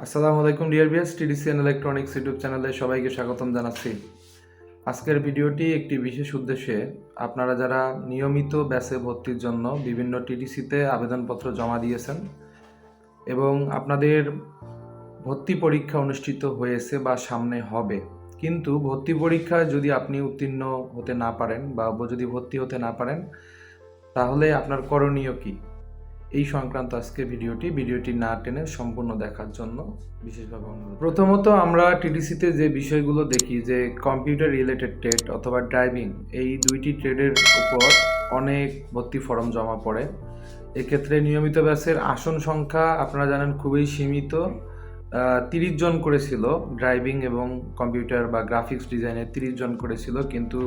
আসসালামু আলাইকুম dear viewers, টিডিসিএন electronics YouTube চ্যানেলে সবাইকে স্বাগতম জানাচ্ছি। আজকের ভিডিওটি একটি বিশেষ উদ্দেশ্যে। আপনারা যারা নিয়মিত ব্যাচে ভর্তির জন্য বিভিন্ন টিডিসিতে আবেদনপত্র জমা দিয়েছেন এবং আপনাদের ভর্তি পরীক্ষা অনুষ্ঠিত হয়েছে বা সামনে হবে, কিন্তু ভর্তি পরীক্ষায় যদি আপনি উত্তীর্ণ হতে না পারেন বা যদি ভর্তি হতে না পারেন, তাহলে আপনার করণীয় কী, এই সংক্রান্ত আজকে ভিডিওটি না টেনে সম্পূর্ণ দেখার জন্য বিশেষভাবে অনুরোধ। প্রথমত আমরা টিডিসিতে যে বিষয়গুলো দেখি যে কম্পিউটার রিলেটেড ট্রেড অথবা ড্রাইভিং, এই দুইটি ট্রেডের উপর অনেক ভর্তি ফর্ম জমা পড়ে। এক্ষেত্রে নিয়মিত ব্যাচের আসন সংখ্যা আপনারা জানেন খুবই সীমিত। 30 জন করেছিল ড্রাইভিং এবং কম্পিউটার বা গ্রাফিক্স ডিজাইনের 30 জন করেছিল, কিন্তু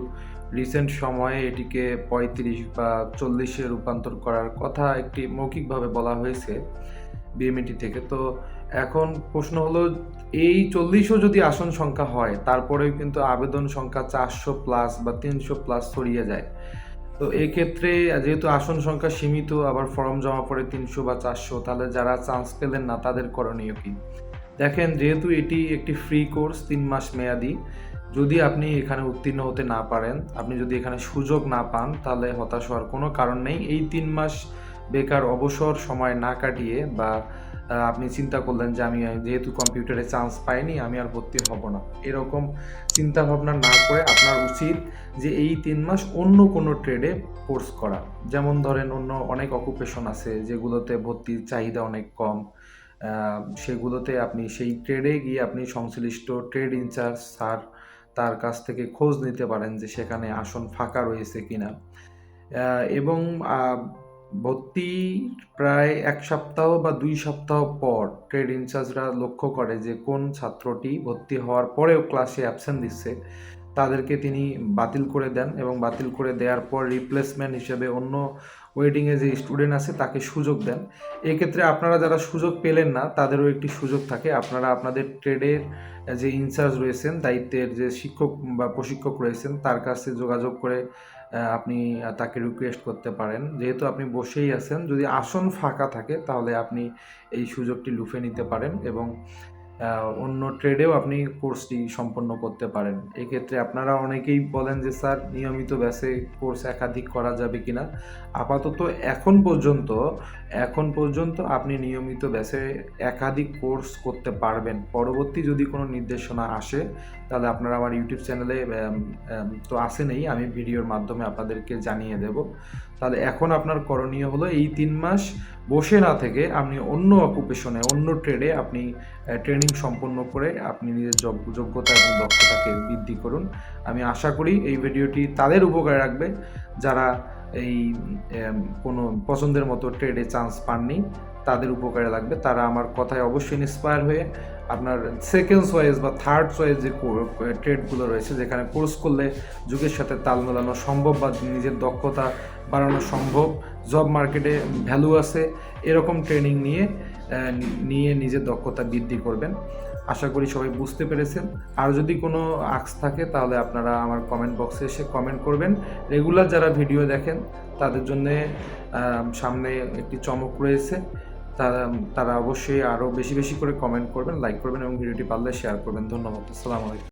রিসেন্ট সময়ে এটিকে 35 বা 40-এ রূপান্তর করার কথা একটি মৌখিকভাবে বলা হয়েছে বিএমইটি থেকে। তো এখন প্রশ্ন হলো, এই 40ও যদি আসন সংখ্যা হয়, তারপরেও কিন্তু আবেদন সংখ্যা 400 প্লাস বা 300 প্লাস ছড়িয়ে যায়। তো এক্ষেত্রে যেহেতু আসন সংখ্যা সীমিত, আবার ফর্ম জমা পড়ে 300 বা 400, তাহলে যারা চান্স পেলেন না তাদের করণীয় কী? দেখেন, যেহেতু এটি একটি ফ্রি কোর্স, 3 মাস মেয়াদি, যদি আপনি এখানে উত্তীর্ণ হতে না পারেন, আপনি যদি এখানে সুযোগ না পান, তাহলে হতাশ হওয়ার কোনো কারণ নেই। এই 3 মাস বেকার অবসর সময় না কাটিয়ে বা আপনি চিন্তা করলেন যে আমি যেহেতু কম্পিউটারে চান্স পাইনি, আমি আর ভর্তি হব না, এরকম চিন্তা ভাবনা না করে আপনার উচিত যে এই 3 মাস অন্য কোনো ট্রেডে কোর্স করা। যেমন ধরেন, অন্য অনেক অকুপেশন আছে যেগুলোতে ভর্তির চাহিদা অনেক কম, সেগুলোতে আপনি সেই ট্রেডে গিয়ে আপনি সংশ্লিষ্ট ট্রেড ইনচার্জ স্যার তার কাছ থেকে খোঁজ নিতে পারেন যে সেখানে আসন ফাঁকা রয়েছে কিনা। এবং ভর্তি প্রায় 1 সপ্তাহ বা 2 সপ্তাহ পর ট্রেড ইনচার্জরা লক্ষ্য করে যে কোন ছাত্রটি ভর্তি হওয়ার পরেও ক্লাসে অ্যাবসেন্ট দিচ্ছে, তাদেরকে তিনি বাতিল করে দেন এবং বাতিল করে দেওয়ার পর রিপ্লেসমেন্ট হিসেবে অন্য ওয়েটিংয়ে যে স্টুডেন্ট আছে তাকে সুযোগ দেন। এক্ষেত্রে আপনারা যারা সুযোগ পেলেন না, তাদেরও একটি সুযোগ থাকে। আপনারা আপনাদের ট্রেডের যে ইনচার্জ রয়েছেন, দায়িত্বের যে শিক্ষক বা প্রশিক্ষক রয়েছেন, তার কাছে যোগাযোগ করে আপনি তাকে রিকোয়েস্ট করতে পারেন। যেহেতু আপনি বসেই আছেন, যদি আসন ফাঁকা থাকে তাহলে আপনি এই সুযোগটি লুফে নিতে পারেন এবং অন্য ট্রেডেও আপনি কোর্সটি সম্পন্ন করতে পারেন। এক্ষেত্রে আপনারা অনেকেই বলেন যে স্যার, নিয়মিত ব্যাচে কোর্স একাধিক করা যাবে কিনা? আপাতত এখন পর্যন্ত আপনি নিয়মিত ব্যাচে একাধিক কোর্স করতে পারবেন। পরবর্তী যদি কোনো নির্দেশনা আসে, তাহলে আপনারা আমার ইউটিউব চ্যানেলে তো আসেনই, আমি ভিডিওর মাধ্যমে আপনাদেরকে জানিয়ে দেব। তাহলে এখন আপনার করণীয় হলো এই 3 মাস বসে না থেকে আপনি অন্য অকুপেশনে, অন্য ট্রেডে আপনি ট্রেনিং সম্পন্ন করে আপনি নিজের যোগ্যতা এবং দক্ষতাকে বৃদ্ধি করুন। আমি আশা করি এই ভিডিওটি তাদের উপকারে রাখবে যারা এই কোনো পছন্দের মতো ট্রেডে চান্স পাননি, তাদের উপকারে লাগবে। তারা আমার কথায় অবশ্যই ইন্সপায়ার হয়ে আপনার সেকেন্ড চয়েস বা থার্ড চয়েস যে ট্রেডগুলো রয়েছে, যেখানে কোর্স করলে যুগের সাথে তাল মেলানো সম্ভব বা নিজের দক্ষতা বাড়ানো সম্ভব, জব মার্কেটে ভ্যালু আছে, এরকম ট্রেনিং নিয়ে নিজের দক্ষতা বৃদ্ধি করবেন। আশা করি সবাই বুঝতে পেরেছেন। আর যদি কোনো আক্স থাকে তাহলে আপনারা আমার কমেন্ট বক্সে এসে কমেন্ট করবেন। রেগুলার যারা ভিডিও দেখেন তাদের জন্যে সামনে একটি চমক রয়েছে। তারা অবশ্যই আরও বেশি করে কমেন্ট করবেন, লাইক করবেন এবং ভিডিওটি পারলে শেয়ার করবেন। ধন্যবাদ। আসসালামু আলাইকুম।